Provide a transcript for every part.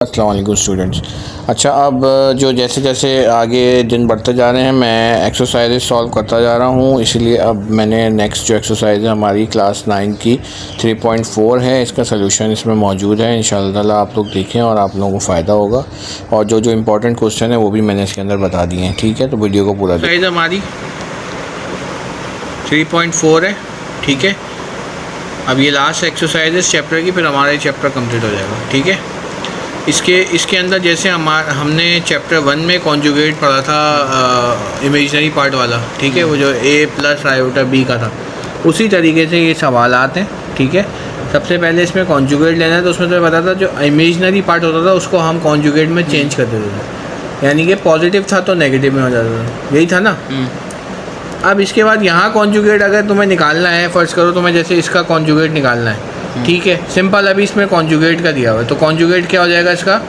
अस्सलाम वालेकुम स्टूडेंट्स। अच्छा, अब जो जैसे जैसे आगे दिन बढ़ते जा रहे हैं मैं एक्सरसाइज सॉल्व करता जा रहा हूँ, इसलिए अब मैंने नेक्स्ट जो एक्सरसाइज है हमारी क्लास 9 की 3.4 है, इसका सलूशन इसमें मौजूद है। इंशाअल्लाह ताला आप लोग देखें और आप लोगों को फ़ायदा होगा। और जो जो इम्पोर्टेंट क्वेश्चन है वो भी मैंने इसके अंदर बता दिए हैं। ठीक है, तो वीडियो को पूरा देखिए। हमारी 3.4 है, ठीक है। अब ये लास्ट एक्सरसाइज है इस चैप्टर की, फिर हमारा ये चैप्टर कंप्लीट हो जाएगा। ठीक है, इसके अंदर जैसे हमने चैप्टर 1 में कॉन्जुगेट पढ़ा था इमेजिनरी पार्ट वाला, ठीक है, वो जो a प्लस आयोटा b का था, उसी तरीके से ये सवालात हैं। ठीक है, सबसे पहले इसमें कॉन्जुगेट लेना है, तो उसमें तो पता था जो इमेजिनरी पार्ट होता था उसको हम कॉन्जुगेट में चेंज कर देते थे, यानी कि पॉजिटिव था तो नेगेटिव में हो जाता था, यही था ना। अब इसके बाद यहाँ कॉन्जुगेट अगर तुम्हें निकालना है, फ़र्ज़ करो तुम्हें जैसे इसका कॉन्जुगेट निकालना है, ठीक है, सिंपल। अभी इसमें कॉन्जुगेट का दिया हुआ है, तो कॉन्जुगेट क्या हो जाएगा इसका?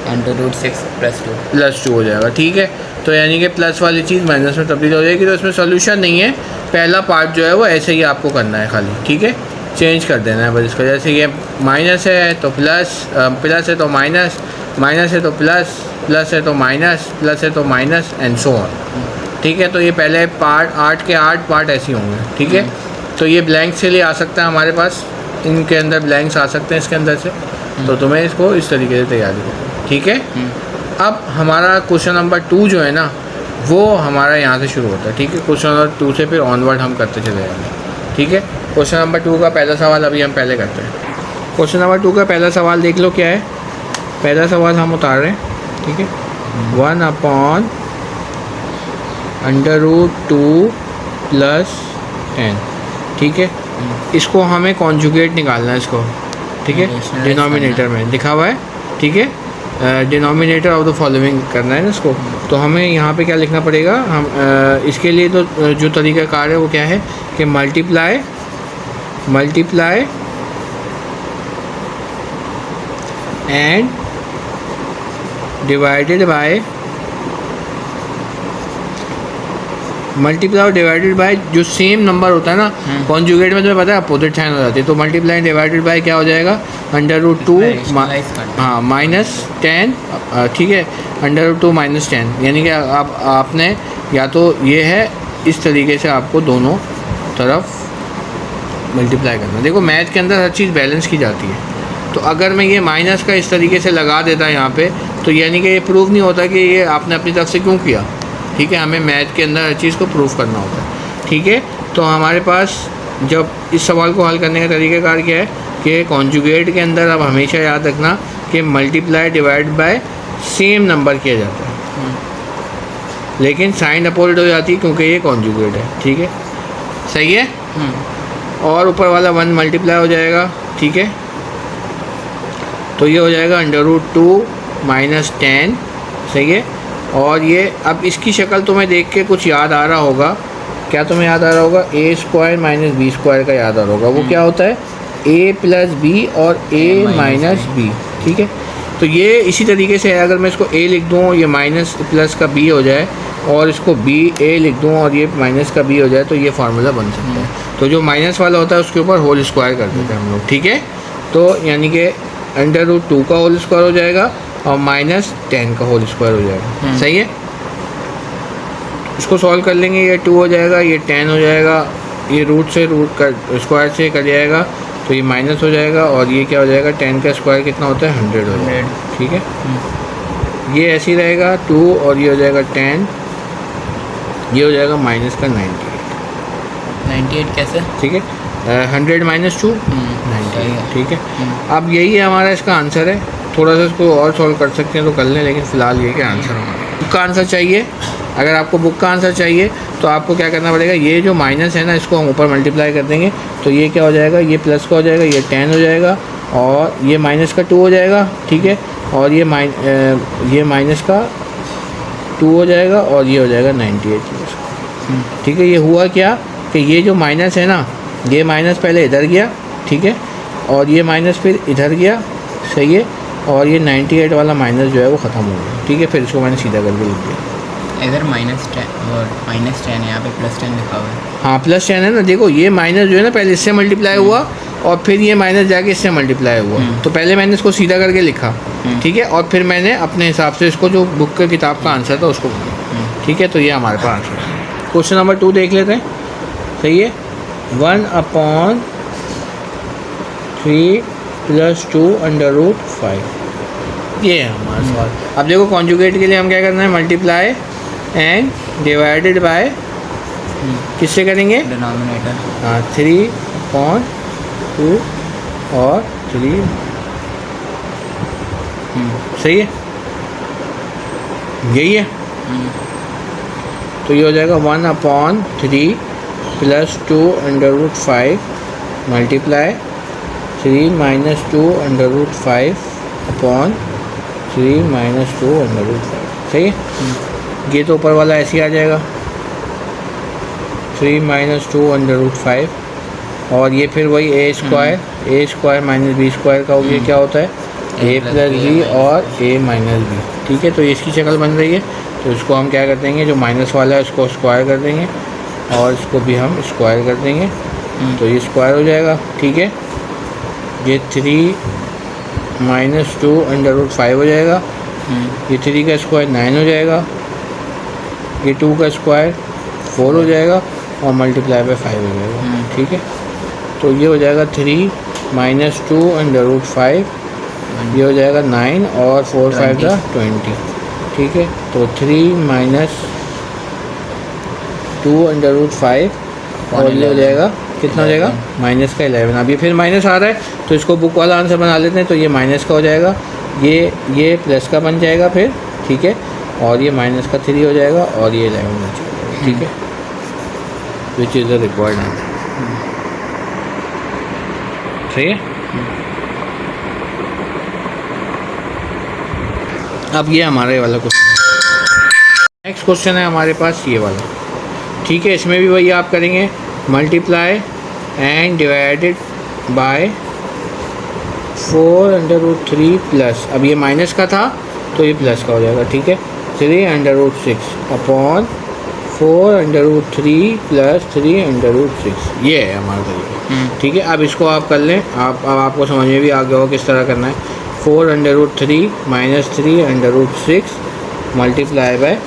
√6 +2 हो जाएगा। ठीक है, तो यानी कि प्लस वाली चीज़ माइनस में तब्दील हो जाएगी। तो इसमें सोल्यूशन नहीं है, पहला पार्ट जो है वो ऐसे ही आपको करना है खाली। ठीक है, चेंज कर देना है बस इसका। जैसे ये माइनस है तो प्लस, प्लस है तो माइनस, माइनस है तो प्लस, प्लस है तो माइनस, प्लस है तो माइनस एंड सो ऑन। ठीक है, तो ये पहले पार्ट 8 के 8 पार्ट ऐसे होंगे। ठीक है, तो ये ब्लैंक से लिए आ सकता है हमारे पास, इनके अंदर ब्लैंक्स आ सकते हैं इसके अंदर से, तो तुम्हें इसको इस तरीके से तैयारी करनी। ठीक है, अब हमारा क्वेश्चन नंबर 2 जो है ना वो हमारा यहाँ से शुरू होता है। ठीक है, क्वेश्चन नंबर 2 से फिर ऑनवर्ड हम करते चले जाएंगे। ठीक है, क्वेश्चन नंबर 2 का पहला सवाल अभी हम पहले करते हैं। क्वेश्चन नंबर 2 का पहला सवाल देख लो क्या है। पहला सवाल हम उतार रहे हैं, ठीक है, 1/√2 + 10। ठीक है, इसको हमें कॉन्जुगेट निकालना है इसको। ठीक है, डिनोमिनेटर में लिखा हुआ है। ठीक है, डिनोमिनेटर ऑफ द फॉलोइंग करना है ना इसको। तो हमें यहाँ पे क्या लिखना पड़ेगा, हम इसके लिए तो जो तरीक़ाकार है वो क्या है कि multiply and divided bye, multiply और डिवाइडेड बाय जो सेम नंबर होता है ना, कॉन्जुगेट में तुम्हें पता है अपोजिट साइन हो जाती है। तो मल्टीप्लाई डिवाइडेड बाय क्या हो जाएगा, √2 हाँ -10। ठीक है, √2 -10, यानी कि आपने या तो ये है इस तरीके से आपको दोनों तरफ मल्टीप्लाई करना। देखो मैथ के अंदर हर चीज़ बैलेंस की जाती है, तो अगर मैं ये माइनस का इस तरीके से लगा देता यहाँ पे, तो यानी कि ये प्रूव नहीं होता कि ये आपने अपनी तरफ से क्यों किया। ठीक है, हमें मैथ के अंदर हर चीज़ को प्रूफ करना होता है। ठीक है, तो हमारे पास जब इस सवाल को हल करने का तरीक़ाकार क्या है कि कॉन्जुगेट के अंदर अब हमेशा याद रखना कि multiply divide by same number किया जाता है, लेकिन साइन अपोजिट हो जाती है क्योंकि ये कॉन्जुगेट है। ठीक है, सही है। और ऊपर वाला 1 मल्टीप्लाई हो जाएगा। ठीक है, तो ये हो जाएगा √2 - 10। सही है, और ये अब इसकी शक्ल तुम्हें देख के कुछ याद आ रहा होगा। क्या तुम्हें याद आ रहा होगा? a² - b² का याद आ रहा होगा। वो क्या होता है? a + b और a - b। ठीक है, तो ये इसी तरीके से है। अगर मैं इसको a लिख दूँ, ये माइनस प्लस का b हो जाए, और इसको b a लिख दूँ और ये माइनस का b हो जाए, तो ये फार्मूला बन सकता है। तो जो माइनस वाला होता है उसके ऊपर होल स्क्वायर कर देते हैं हम लोग। ठीक है, तो यानी कि √2 का होल स्क्वायर हो जाएगा और -10 का होल स्क्वायर हो जाएगा। सही है, इसको सॉल्व कर लेंगे। ये 2 हो जाएगा, ये 10 हो जाएगा, ये रूट का स्क्वायर से कट जाएगा तो ये माइनस हो जाएगा, और ये क्या हो जाएगा, 10 का स्क्वायर कितना होता है, 100 हो जाएगा। ठीक है, ये ऐसे ही रहेगा 2, और ये हो जाएगा 10, ये हो जाएगा माइनस का 98 कैसे? ठीक है, 100 - 2 98। ठीक है, अब यही है हमारा इसका आंसर है। थोड़ा सा इसको और सॉल्व कर सकते हैं तो कर लें, लेकिन फ़िलहाल ये क्या आंसर हमारा बुक का आंसर चाहिए। अगर आपको बुक का आंसर चाहिए तो आपको क्या करना पड़ेगा, ये जो माइनस है ना इसको हम ऊपर मल्टीप्लाई कर देंगे, तो ये क्या हो जाएगा, ये प्लस का हो जाएगा, ये 10 हो जाएगा, और ये माइनस का 2 हो जाएगा। ठीक है, और ये माइनस का 2 हो जाएगा, और ये हो जाएगा 98। ठीक है, ये हुआ क्या कि ये जो माइनस है ना, ये माइनस पहले इधर गया, ठीक है, और ये माइनस फिर इधर गया। सही है, और ये 98 वाला माइनस जो है वो ख़त्म हो गया। ठीक है, फिर इसको मैंने सीधा करके लिख दिया। इधर -10 और -10 यहाँ पे +10 लिखा हुआ है। हाँ, +10 है ना। देखो ये माइनस जो है ना पहले इससे मल्टीप्लाई हुआ, और फिर ये माइनस जाके इससे मल्टीप्लाई हुआ। तो पहले मैंने इसको सीधा करके लिखा, ठीक है, और फिर मैंने अपने हिसाब से इसको जो बुक के किताब का आंसर था उसको बनाया, ठीक है। तो ये हमारे पास आंसर है। क्वेश्चन नंबर 2 देख लेते हैं, सही है। 1/3 + 2 √ 5, ये है हमारा सवाल। अब देखो कॉन्जुगेट के लिए हम क्या करना है, मल्टीप्लाई एंड डिवाइडेड बाय किससे करेंगे, डिनोमिनेटर। हाँ 3/2 और 3, सही है, यही है। तो ये हो जाएगा 1/3 + 2 √ 5 मल्टीप्लाई 3 - 2 √ 5 अपॉन 3 - 2 √ 5, सही है। ये तो ऊपर वाला ऐसे ही आ जाएगा 3 - 2 √ 5, और ये फिर वही a² - b² का ये क्या होता है, a + b और a - b, ठीक है। तो इसकी शक्ल बन रही है। तो इसको हम क्या कर देंगे, जो माइनस वाला है उसको स्क्वायर कर देंगे और इसको भी हम स्क्वायर कर देंगे, तो ये स्क्वायर हो जाएगा, ठीक है। ये 3 - 2 √ 5 हो जाएगा, ये 3 का स्क्वायर 9 हो जाएगा, ये 2 का स्क्वायर 4 हो जाएगा और मल्टीप्लाई बाय 5 हो जाएगा, ठीक है। तो ये हो जाएगा 3 - 2 √ 5, ये हो जाएगा 9 और 4 × 5 = 20, ठीक है। तो 3 - 2 √ 5 और ये हो जाएगा कितना हो जाएगा, माइनस का 11। अब ये फिर माइनस आ रहा है तो इसको बुक वाला आंसर बना लेते हैं। तो ये माइनस का हो जाएगा, ये प्लस का बन जाएगा फिर, ठीक है, और ये माइनस का 3 हो जाएगा और ये 11 बन जाएगा, ठीक है। Which is the required answer, सही है। अब ये हमारे वाला क्वेश्चन, नेक्स्ट क्वेश्चन है हमारे पास ये वाला, ठीक है। इसमें भी वही आप करेंगे, multiply and divided bye 4 √ 3 plus, अब ये माइनस का था तो ये प्लस का हो जाएगा, ठीक है। 3 √ 6 अपॉन 4 √ 3 प्लस 3 √ 6, ये है हमारा तरीका, ठीक है। अब इसको आप कर लें, अब आपको समझ में भी आ गया होगा किस तरह करना है। 4 √ 3 - 3 √ 6 multiply by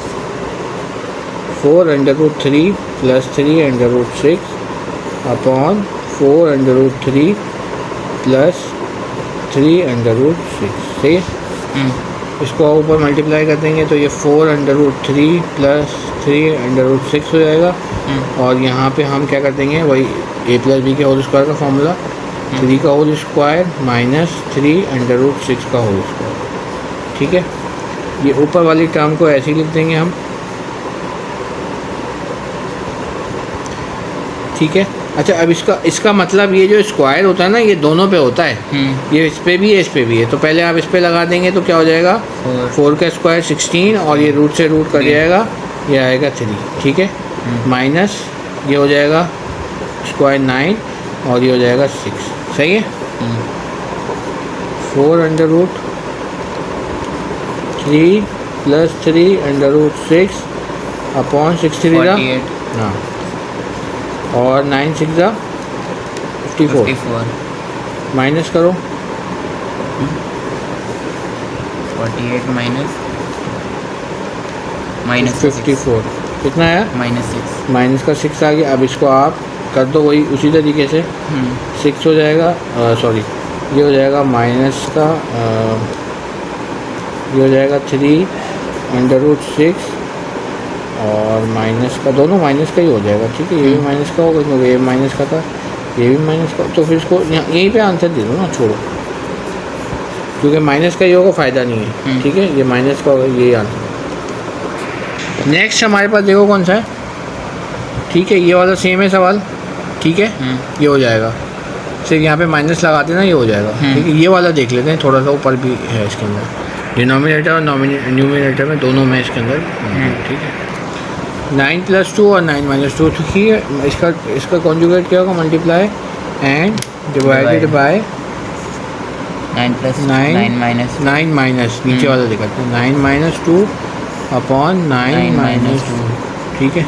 4 √ 3 plus 3 √ 6 upon 4 √ 3 plus 3 √ 6, सही है। इसको ऊपर मल्टीप्लाई कर देंगे तो ये 4 √ 3 प्लस 3 √ 6 हो जाएगा, और यहाँ पे हम क्या कर देंगे, वही a + b के होल स्क्वायर का फॉर्मूला, 3 का होल स्क्वायर माइनस 3 √ 6 का होल स्क्वायर, ठीक है। ये ऊपर वाली टर्म को ऐसे ही लिख देंगे हम, ठीक है। अच्छा, अब इसका मतलब ये जो स्क्वायर होता है ना, ये दोनों पे होता है, ये इस पे भी है इस पे भी है। तो पहले आप इस पे लगा देंगे तो क्या हो जाएगा, 4 का स्क्वायर 16 और ये रूट से रूट कट जाएगा, ये आएगा 3, ठीक है, माइनस ये हो जाएगा स्क्वायर 9 और ये हो जाएगा 6, सही है। 4 √ 3 प्लस 3 √ 6 अपॉन 63, हाँ, और 9 6 = 54, माइनस करो 48 माइनस 54 कितना है, -6, माइनस का 6 आ गया। अब इसको आप कर दो वही उसी तरीके से, 6 हो जाएगा, सॉरी ये हो जाएगा माइनस का, ये हो जाएगा 3 √ 6 और माइनस का, दोनों माइनस का ही हो जाएगा, ठीक है। ये भी माइनस का होगा क्योंकि ये माइनस का था, ये भी माइनस का। तो फिर इसको यहीं पे आंसर दे दो ना, छोड़ो, क्योंकि माइनस का ही होगा, फ़ायदा नहीं है, ठीक है। ये माइनस का होगा, यही आंसर। नेक्स्ट हमारे पास देखो कौन सा है, ठीक है, ये वाला सेम है सवाल, ठीक है, ये हो जाएगा, सिर्फ यहाँ पे माइनस लगाते ना, ये हो जाएगा, ठीक है। ये वाला देख लेते हैं, थोड़ा सा ऊपर भी है इसके अंदर, डिनोमिनेटर और न्यूमिनेटर में दोनों में इसके अंदर, ठीक है। 9 + 2 और 9 - 2, ठीक है। इसका कॉन्जुगेट क्या होगा, multiply and divided bye 9 minus नीचे वाला दिखाते हैं, 9 - 2 अपॉन 9 - 2, ठीक है।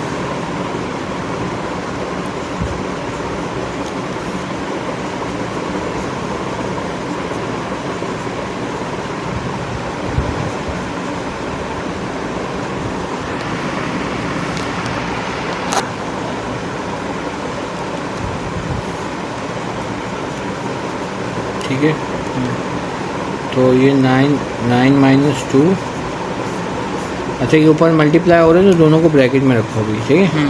ये 9 माइनस 2। अच्छा ये ऊपर मल्टीप्लाई हो रहे हैं तो दोनों को ब्रैकेट में रखो अभी, ठीक है।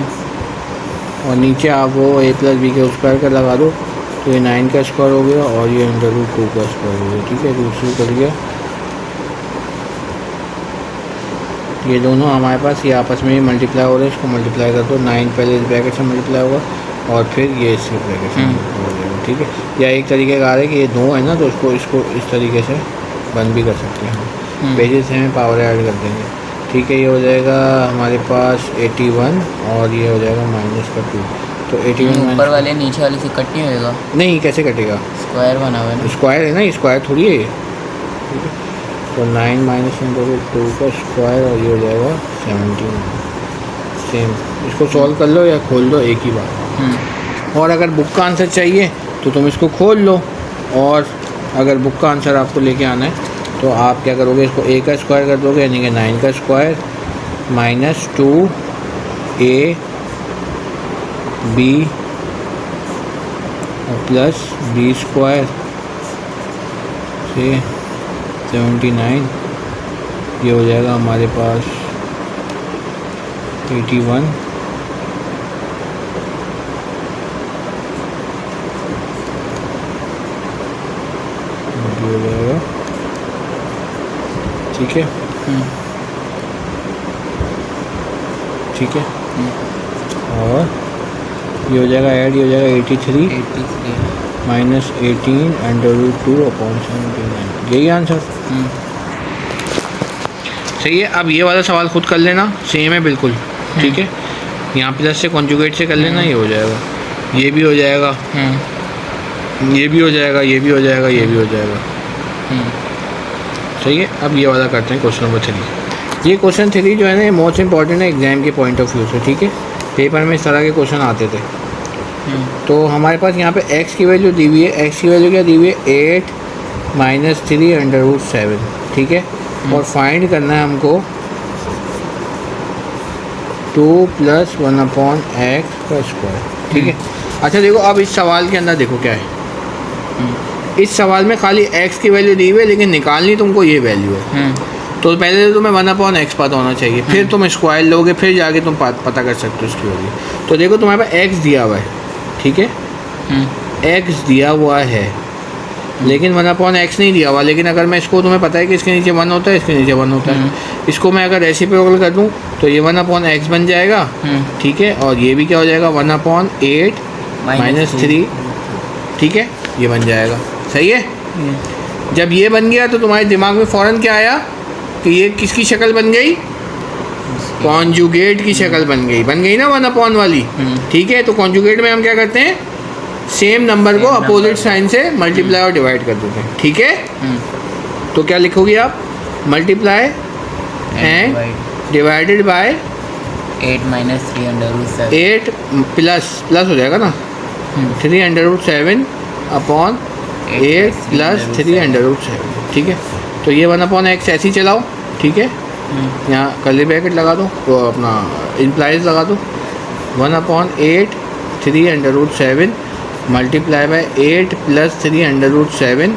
और नीचे आप वो a प्लस बी के स्क्वायर का लगा दो, तो ये 9 का स्क्वायर हो गया और ये अंडर रूट 2 का स्क्वायर हो गया, ठीक है। रूट शुरू कर गया, ये दोनों हमारे पास ये आपस में ही मल्टीप्लाई हो रहे हैं, इसको मल्टीप्लाई कर दो। 9 पहले इस ब्रैकेट से मल्टीप्लाई होगा और फिर ये इस ब्रैकेट से मल्टीप्लाई हो जाएगा, ठीक है। या एक तरीके का आ रहा है कि ये 2 है ना, तो इसको इस तरीके से बंद भी कर सकते हैं हम, पेजेस से हमें पावर ऐड कर देंगे, ठीक है। ये हो जाएगा हमारे पास 81 और ये हो जाएगा माइनस का 2, तो 81 ऊपर वाले नीचे वाले से कट नहीं होएगा? नहीं, कैसे कटेगा? स्क्वायर बना हुआ है ना, स्क्वायर है ना, स्क्वायर थोड़ी है ये, ठीक है। तो 9 माइनस 2 का स्क्वायर और ये हो जाएगा 17। सेम, इसको सॉल्व कर लो या खोल दो, एक ही बात। और अगर बुक का आंसर चाहिए तो तुम इसको खोल लो, और अगर बुक का आंसर आपको लेके आना है तो आप क्या करोगे, इसको a का स्क्वायर कर दोगे, यानी कि 9 का square minus 2a b plus b square से 79, ये हो जाएगा हमारे पास 81 ये हो जाएगा, ठीक है। ठीक है, और ये हो जाएगा ऐड, ये हो जाएगा 83 माइनस 18 अंडर रूट 2 अपॉन 79, यही आंसर सही है। अब ये वाला सवाल खुद कर लेना, सेम है बिल्कुल, ठीक है। यहाँ प्लस से कॉन्जुगेट से कर लेना, ये हो जाएगा, ये भी हो जाएगा, ये भी हो जाएगा, ये भी हो जाएगा, ये भी हो जाएगा, सही है। अब ये वाला करते हैं क्वेश्चन नंबर 3। ये क्वेश्चन 3 जो है ना, ये मोस्ट इंपॉर्टेंट है एग्जाम के पॉइंट ऑफ व्यू से, ठीक है। पेपर में इस तरह के क्वेश्चन आते थे। तो हमारे पास यहाँ पे x की वैल्यू दी हुई है, x की वैल्यू क्या दी हुई है, 8 माइनस 3 अंडर रूट 7, ठीक है। और फाइंड करना है हमको 2 प्लस 1 अपॉन एक्स का स्क्वायर, ठीक है। अच्छा देखो, अब इस सवाल के अंदर देखो क्या है, इस सवाल में खाली x की वैल्यू दी हुई है, लेकिन निकालनी तुमको ये वैल्यू है। तो पहले तो तुम्हें 1 अपॉन एक्स पता होना चाहिए, फिर तुम स्क्वायर लोगे, फिर जाके तुम पता कर सकते हो उसकी वैल्यू। तो देखो तुम्हारे पास x दिया हुआ है, ठीक है, x दिया हुआ है, लेकिन 1 अपॉन एक्स नहीं दिया हुआ। लेकिन अगर मैं इसको, तुम्हें पता है कि इसके नीचे 1 होता है, इसके नीचे 1 होता है, इसको मैं अगर रेसिप्रोकल कर दूँ तो ये 1 अपॉन एक्स बन जाएगा, ठीक है। और ये भी क्या हो जाएगा, 1 अपॉन 8 माइनस 3, ठीक है, ये बन जाएगा, सही है। जब ये बन गया तो तुम्हारे दिमाग में फ़ौरन क्या आया कि ये किसकी शक्ल बन गई, कॉन्जुगेट की शक्ल बन गई ना 1 अपॉन वाली, ठीक है। तो कॉन्जुगेट में हम क्या करते हैं, सेम नंबर को अपोजिट साइन से मल्टीप्लाई और डिवाइड कर देते हैं, ठीक है। तो क्या लिखोगे आप, multiply and divided by 8 minus 3 under root 7, 8 plus हो जाएगा ना 3 under root 7 upon 8 plus 3 under root 7, ठीक है। तो ये 1 अपॉन एक्स ऐसे ही चलाओ, ठीक है। यहाँ कर्ली ब्रैकेट लगा दो, तो अपना इम्प्लाइज लगा दो, 1 upon 8 3 under root 7 multiply by 8 plus 3 under root 7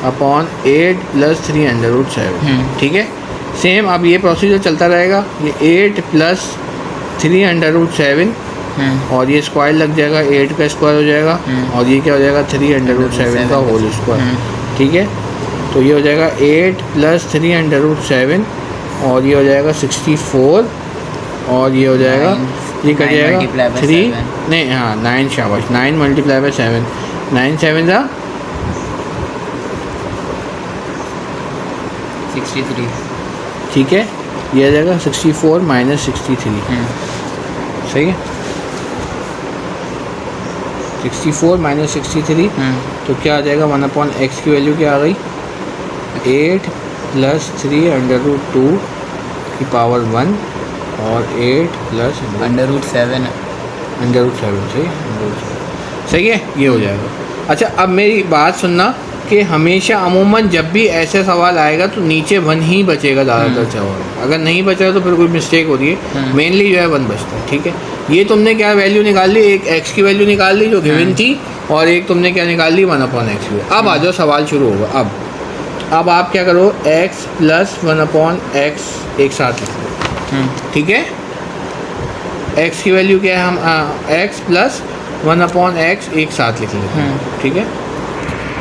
upon 8 plus 3 under root 7, ठीक है। सेम अब ये प्रोसीजर चलता रहेगा, ये 8 प्लस 3 अंडर रूट 7 और ये स्क्वायर लग जाएगा, 8 का स्क्वायर हो जाएगा, और ये क्या हो जाएगा, 3 अंडर रूट 7 का होल स्क्वायर, ठीक है। तो ये हो जाएगा 8 प्लस 3 अंडर रूट 7 और ये हो जाएगा 64, और ये हो जाएगा, ये कर जाएगा 3 नहीं, हाँ 9, शाबाश, 9 मल्टीप्लाई बाय 7, 9 7 जा 63, ठीक है। ये आ जाएगा 64 माइनस 63, सही है। 64 माइनस 63, तो क्या आ जाएगा, 1 अपॉन एक्स की वैल्यू क्या आ गई, 8 प्लस 3 अंडर रूट 2 की पावर 1 और 8 plus under root 7, under root 7, सही है, सही है, ये हो जाएगा। अच्छा अब मेरी बात सुनना कि हमेशा अमूमन जब भी ऐसे सवाल आएगा तो नीचे 1 ही बचेगा ज़्यादातर सवाल, अगर नहीं बचा तो फिर कोई मिस्टेक होती है, मेनली जो है 1 बचता है, ठीक है। ये तुमने क्या वैल्यू निकाल ली, एक x की वैल्यू निकाल ली जो गिवन थी, और एक तुमने क्या निकाल ली, 1 अपॉन एक्स की। अब आ जाओ, सवाल शुरू होगा। अब अब आप क्या करो, x प्लस 1/x एक साथ लिख लो, ठीक है। x की वैल्यू क्या है, हम x प्लस 1/x एक साथ लिख लेते हैं, ठीक है।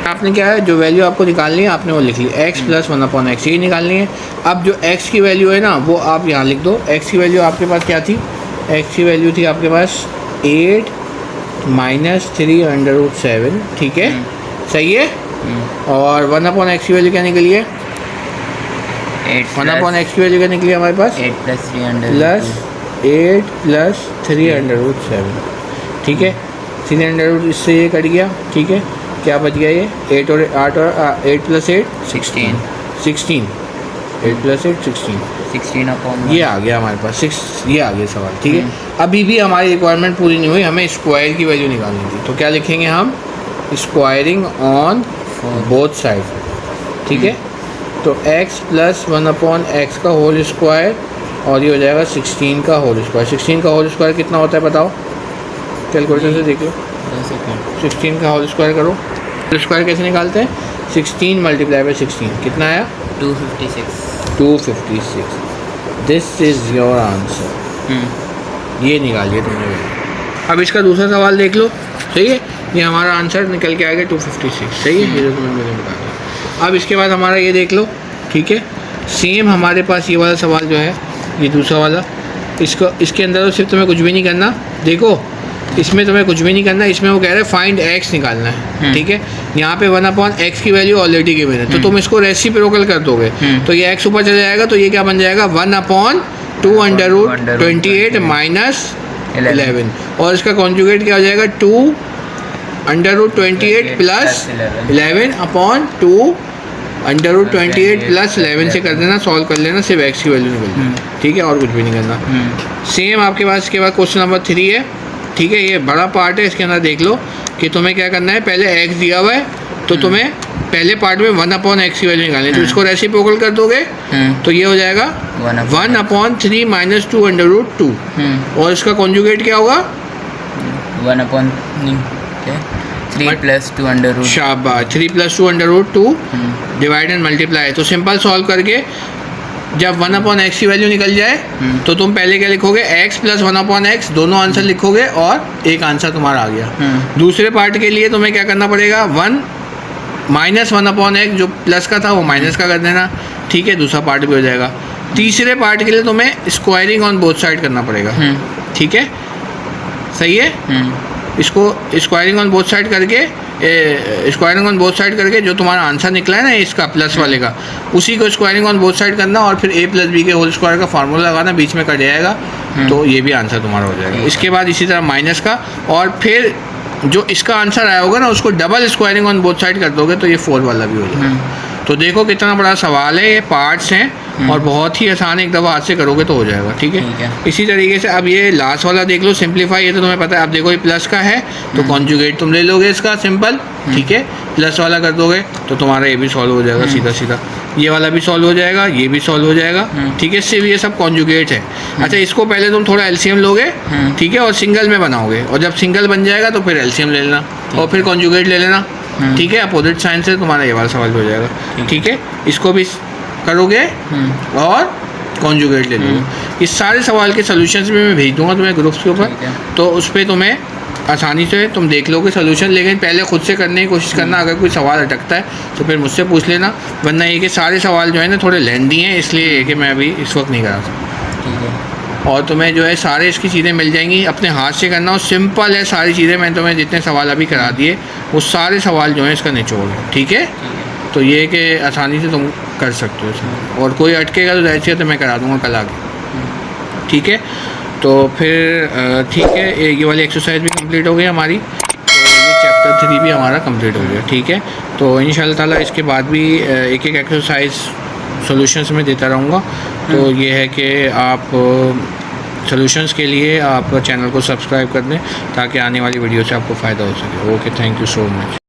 आपने क्या है, जो वैल्यू आपको निकालनी है आपने वो लिख ली, x प्लस 1/x ये निकालनी है। अब जो x की वैल्यू है ना वो आप यहाँ लिख दो। x की वैल्यू आपके पास क्या थी, x की वैल्यू थी आपके पास 8 माइनस 3/7, ठीक है, सही है। और 1/x की वैल्यू क्या निकली है, 1/x की वैल्यू क्या निकली है हमारे पास 8 प्लस 3 प्लस 8 प्लस 3/7, ठीक है। 3 इससे ये कट गया, ठीक है। क्या बच गया, ये 8 और 8 और 8 प्लस 8 16, 8 प्लस 8 16 ये आ गया हमारे पास 6, ये आ गया सवाल, ठीक है। अभी भी हमारी रिक्वायरमेंट पूरी नहीं हुई, हमें स्क्वायर की वैल्यू निकालनी थी। तो क्या लिखेंगे हम, स्क्वायरिंग ऑन बोथ साइड, ठीक है। तो x प्लस 1/x का होल स्क्वायर और ये हो जाएगा 16 का होल स्क्वायर। 16 का होल स्क्वायर कितना होता है बताओ, कैलकुलेटर से देख लो। 16 का होल स्क्वायर करो, स्क्वायर कैसे निकालते हैं, 16 मल्टीप्लाई बाई 16 कितना आया 256। दिस इज़ योर आंसर, ये निकालिए तुमने। अब इसका दूसरा सवाल देख लो, सही है, ये हमारा आंसर निकल के आएगा 256, सही है, ये जो तुम्हें मैंने बता दिया। अब इसके बाद हमारा ये देख लो, ठीक है। सेम हमारे पास ये वाला सवाल जो है, ये दूसरा वाला, इसके अंदर तो सिर्फ तुम्हें कुछ भी नहीं करना, देखो इसमें तुम्हें कुछ भी नहीं करना, इसमें वो कह रहे हैं फाइंड x निकालना है, ठीक है। यहाँ पे 1/x की वैल्यू ऑलरेडी गिवन है, तो तुम इसको रेसिप्रोकल कर दोगे तो ये x ऊपर चले जाएगा, तो ये क्या बन जाएगा 1/2√28 माइनस 11, और इसका कॉन्जुगेट क्या हो जाएगा 2√28 प्लस 11/2√28 प्लस 11 से कर देना, सॉल्व कर लेना, सिर्फ x की वैल्यू निकल जाए, ठीक है, और कुछ भी नहीं करना। सेम आपके पास इसके बाद क्वेश्चन नंबर 3 है, ठीक है। ये बड़ा पार्ट है, इसके अंदर देख लो कि तुम्हें क्या करना है, पहले x दिया हुआ है तो तुम्हें पहले पार्ट में 1/x की वैल्यू निकालनी है, तो इसको रेसिप्रोकल कर दोगे तो ये हो जाएगा 1/3 माइनस 2/2, और इसका कॉन्जुगेट क्या होगा 3 प्लस 2/2, शाबाश, 3 प्लस 2/2 डिवाइड एंड मल्टीप्लाई। तो सिंपल सॉल्व करके जब 1/x की वैल्यू निकल जाए तो तुम पहले क्या लिखोगे, x प्लस 1/x, दोनों आंसर लिखोगे और एक आंसर तुम्हारा आ गया। दूसरे पार्ट के लिए तुम्हें क्या करना पड़ेगा, 1 माइनस 1/x जो प्लस का था वो माइनस का कर देना, ठीक है, दूसरा पार्ट भी हो जाएगा। तीसरे पार्ट के लिए तुम्हें स्क्वायरिंग ऑन बोथ साइड करना पड़ेगा, ठीक है, सही है। इसको स्क्वायरिंग ऑन बोथ साइड करके जो तुम्हारा आंसर निकला है ना इसका प्लस वाले का, उसी को स्क्वायरिंग ऑन बोथ साइड करना और फिर a प्लस बी के होल स्क्वायर का फार्मूला लगाना, बीच में कट जाएगा तो ये भी आंसर तुम्हारा हो जाएगा। इसके बाद इसी तरह माइनस का, और फिर जो इसका आंसर आया होगा ना उसको double squaring on both side कर दोगे तो ये 4 वाला भी हो जाएगा। तो देखो कितना बड़ा सवाल है, ये पार्ट्स हैं और बहुत ही आसान है, एक दफ़ा हाथ से करोगे तो हो जाएगा, ठीक है। इसी तरीके से अब ये लास्ट वाला देख लो, सिंप्लीफाई, ये तो तुम्हें पता है। अब देखो ये प्लस का है तो कॉन्जुगेट तुम ले लोगे इसका सिंपल, ठीक है, प्लस वाला कर दोगे तो तुम्हारा ये भी सॉल्व हो जाएगा सीधा सीधा, ये वाला भी सॉल्व हो जाएगा, ये भी सॉल्व हो जाएगा, ठीक है। इससे भी ये सब कॉन्जुगेट है। अच्छा, इसको पहले तुम थोड़ा एलसीएम लोगे, ठीक है, और सिंगल में बनाओगे, और जब सिंगल बन जाएगा तो फिर एलसीएम ले लेना और फिर कॉन्जुगेट ले लेना, ठीक है। अपोजिट साइन से तुम्हारा ये वाला सवाल हो जाएगा, ठीक है। इसको भी करोगे और कॉन्जुगेट ले लोगे। इस सारे सवाल के सॉल्यूशंस भी मैं भेज दूंगा तुम्हें ग्रुप्स के ऊपर, तो उस पर तुम्हें आसानी से तुम देख लोगे सॉल्यूशन, लेकिन पहले खुद से करने की कोशिश करना। अगर कोई सवाल अटकता है तो फिर मुझसे पूछ लेना, वरना ये कि सारे सवाल जो है ना थोड़े लेंदी हैं, इसलिए कि मैं अभी इस वक्त नहीं करा सकता, ठीक है। और तुम्हें जो है सारे इसकी चीज़ें मिल जाएंगी, अपने हाथ से करना, और सिंपल है सारी चीज़ें। मैंने तुम्हें जितने सवाल अभी करा दिए वो सारे सवाल जो हैं इसका निचोड़ है, ठीक है। तो ये कि आसानी से तुम कर सकते हो इसमें, और कोई अटकेगा तो ज़ाहिर सी है तो मैं करा दूँगा कल आके, ठीक है। तो फिर ठीक है, ये वाली एक्सरसाइज भी कंप्लीट हो गई हमारी, तो ये चैप्टर 3 भी हमारा कंप्लीट हो गया, ठीक है। तो इंशाल्लाह ताला इसके बाद भी एक एक एक्सरसाइज सॉल्यूशंस में देता रहूँगा। तो ये है कि आप सॉल्यूशंस के लिए आप चैनल को सब्सक्राइब कर दें ताकि आने वाली वीडियो से आपको फ़ायदा हो सके। Okay, thank you so much.